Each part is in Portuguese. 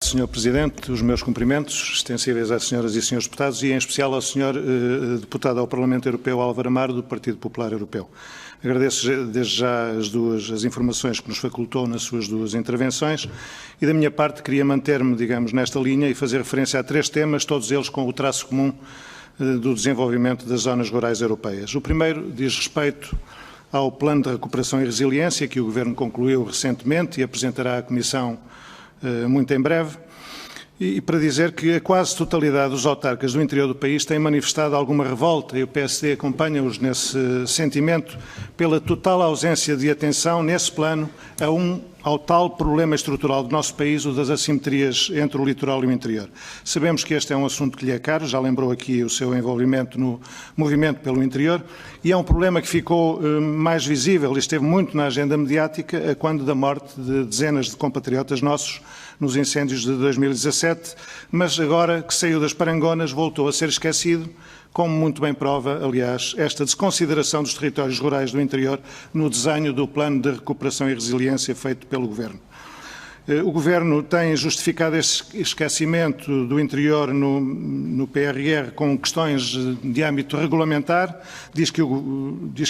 Sr. Presidente. Os meus cumprimentos extensíveis às senhoras e senhores deputados e, em especial, ao Sr. Deputado ao Parlamento Europeu, Álvaro Amaro, do Partido Popular Europeu. Agradeço desde já as informações que nos facultou nas suas duas intervenções e, da minha parte, queria manter-me, digamos, nesta linha e fazer referência a 3 temas, todos eles com o traço comum do desenvolvimento das zonas rurais europeias. O primeiro diz respeito ao Plano de Recuperação e Resiliência, que o Governo concluiu recentemente e apresentará à Comissão muito em breve, e para dizer que a quase totalidade dos autarcas do interior do país têm manifestado alguma revolta, e o PSD acompanha-os nesse sentimento, pela total ausência de atenção nesse plano ao tal problema estrutural do nosso país, o das assimetrias entre o litoral e o interior. Sabemos que este é um assunto que lhe é caro, já lembrou aqui o seu envolvimento no movimento pelo interior, e é um problema que ficou mais visível e esteve muito na agenda mediática quando da morte de dezenas de compatriotas nossos nos incêndios de 2017, mas agora que saiu das parangonas voltou a ser esquecido, como muito bem prova, aliás, esta desconsideração dos territórios rurais do interior no desenho do Plano de Recuperação e Resiliência feito pelo Governo. O Governo tem justificado este esquecimento do interior no PRR com questões de âmbito regulamentar, diz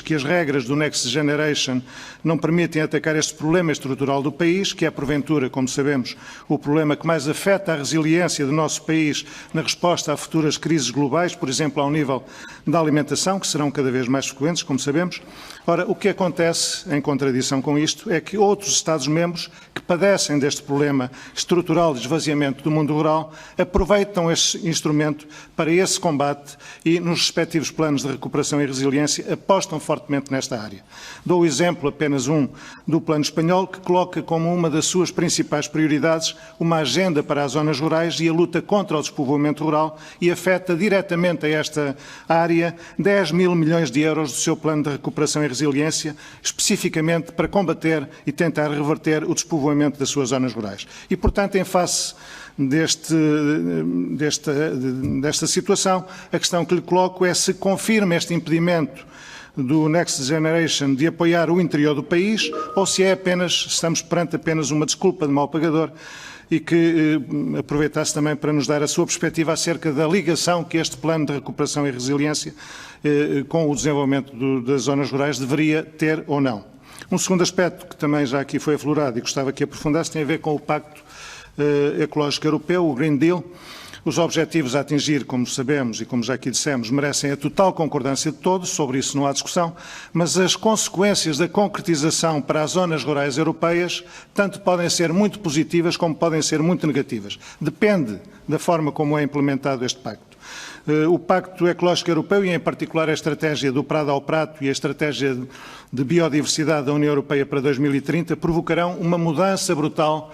que as regras do Next Generation não permitem atacar este problema estrutural do país, que é, porventura, como sabemos, o problema que mais afeta a resiliência do nosso país na resposta a futuras crises globais, por exemplo, ao nível da alimentação, que serão cada vez mais frequentes, como sabemos. Ora, o que acontece, em contradição com isto, é que outros Estados-membros que padecem deste problema estrutural de esvaziamento do mundo rural aproveitam este instrumento para esse combate e, nos respectivos planos de recuperação e resiliência, apostam fortemente nesta área. Dou o exemplo, apenas um, do plano espanhol, que coloca como uma das suas principais prioridades uma agenda para as zonas rurais e a luta contra o despovoamento rural e afeta diretamente a esta área 10 mil milhões de euros do seu plano de recuperação e resiliência, especificamente para combater e tentar reverter o despovoamento das suas zonas rurais. E, portanto, em face desta situação, a questão que lhe coloco é se confirma este impedimento do Next Generation de apoiar o interior do país ou se estamos perante apenas uma desculpa de mau pagador e que aproveitasse também para nos dar a sua perspectiva acerca da ligação que este plano de recuperação e resiliência com o desenvolvimento das zonas rurais deveria ter ou não. Um segundo aspecto que também já aqui foi aflorado e gostava que aprofundasse tem a ver com o Pacto Ecológico Europeu, o Green Deal. Os objetivos a atingir, como sabemos e como já aqui dissemos, merecem a total concordância de todos, sobre isso não há discussão, mas as consequências da concretização para as zonas rurais europeias tanto podem ser muito positivas como podem ser muito negativas. Depende da forma como é implementado este pacto. O Pacto Ecológico Europeu e, em particular, a estratégia do Prado ao Prato e a estratégia de biodiversidade da União Europeia para 2030 provocarão uma mudança brutal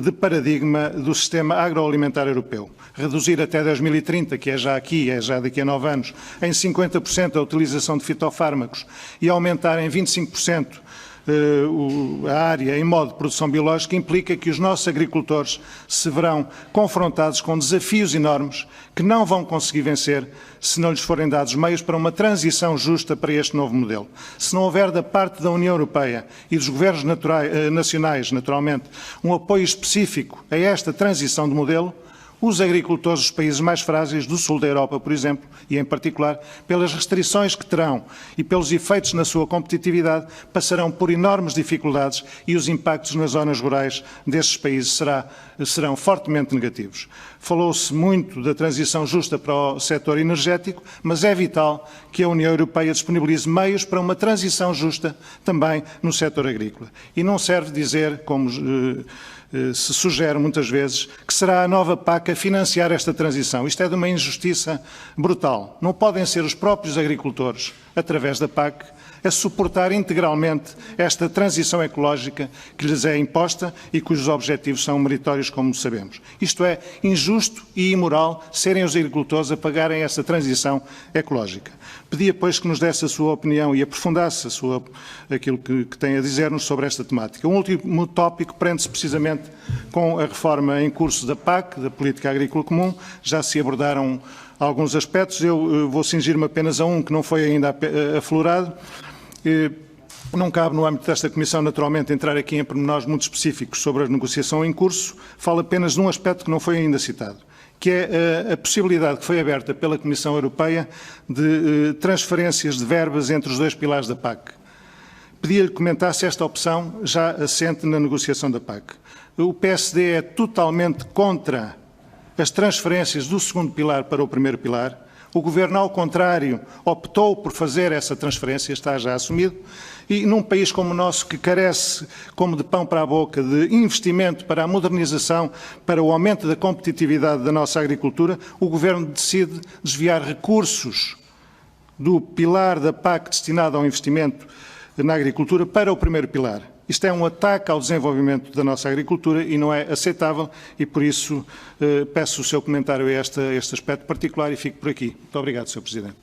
de paradigma do sistema agroalimentar europeu. Reduzir até 2030, que é já daqui a 9 anos, em 50% a utilização de fitofármacos e aumentar em 25% a área em modo de produção biológica implica que os nossos agricultores se verão confrontados com desafios enormes que não vão conseguir vencer se não lhes forem dados meios para uma transição justa para este novo modelo. Se não houver da parte da União Europeia e dos governos nacionais, naturalmente, um apoio específico a esta transição de modelo, os agricultores dos países mais frágeis do sul da Europa, por exemplo, e em particular, pelas restrições que terão e pelos efeitos na sua competitividade, passarão por enormes dificuldades e os impactos nas zonas rurais destes países serão fortemente negativos. Falou-se muito da transição justa para o setor energético, mas é vital que a União Europeia disponibilize meios para uma transição justa também no setor agrícola. E não serve dizer, como se sugere muitas vezes, que será a nova PAC a financiar esta transição. Isto é de uma injustiça brutal. Não podem ser os próprios agricultores, através da PAC, a suportar integralmente esta transição ecológica que lhes é imposta e cujos objetivos são meritórios, como sabemos. Isto é injusto e imoral serem os agricultores a pagarem essa transição ecológica. Pedia, pois, que nos desse a sua opinião e aprofundasse aquilo que tem a dizer-nos sobre esta temática. Um último tópico prende-se precisamente com a reforma em curso da PAC, da Política Agrícola Comum. Já se abordaram alguns aspectos, eu vou cingir-me apenas a um que não foi ainda aflorado. Não cabe, no âmbito desta Comissão, naturalmente, entrar aqui em pormenores muito específicos sobre a negociação em curso. Falo apenas de um aspecto que não foi ainda citado, que é a possibilidade que foi aberta pela Comissão Europeia de transferências de verbas entre os dois pilares da PAC. Pedia-lhe que comentasse esta opção já assente na negociação da PAC. O PSD é totalmente contra as transferências do segundo pilar para o primeiro pilar. O Governo, ao contrário, optou por fazer essa transferência, está já assumido, e num país como o nosso, que carece, como de pão para a boca, de investimento para a modernização, para o aumento da competitividade da nossa agricultura, o Governo decide desviar recursos do pilar da PAC destinado ao investimento na agricultura para o primeiro pilar. Isto é um ataque ao desenvolvimento da nossa agricultura e não é aceitável e, por isso, peço o seu comentário a este aspecto particular e fico por aqui. Muito obrigado, Sr. Presidente.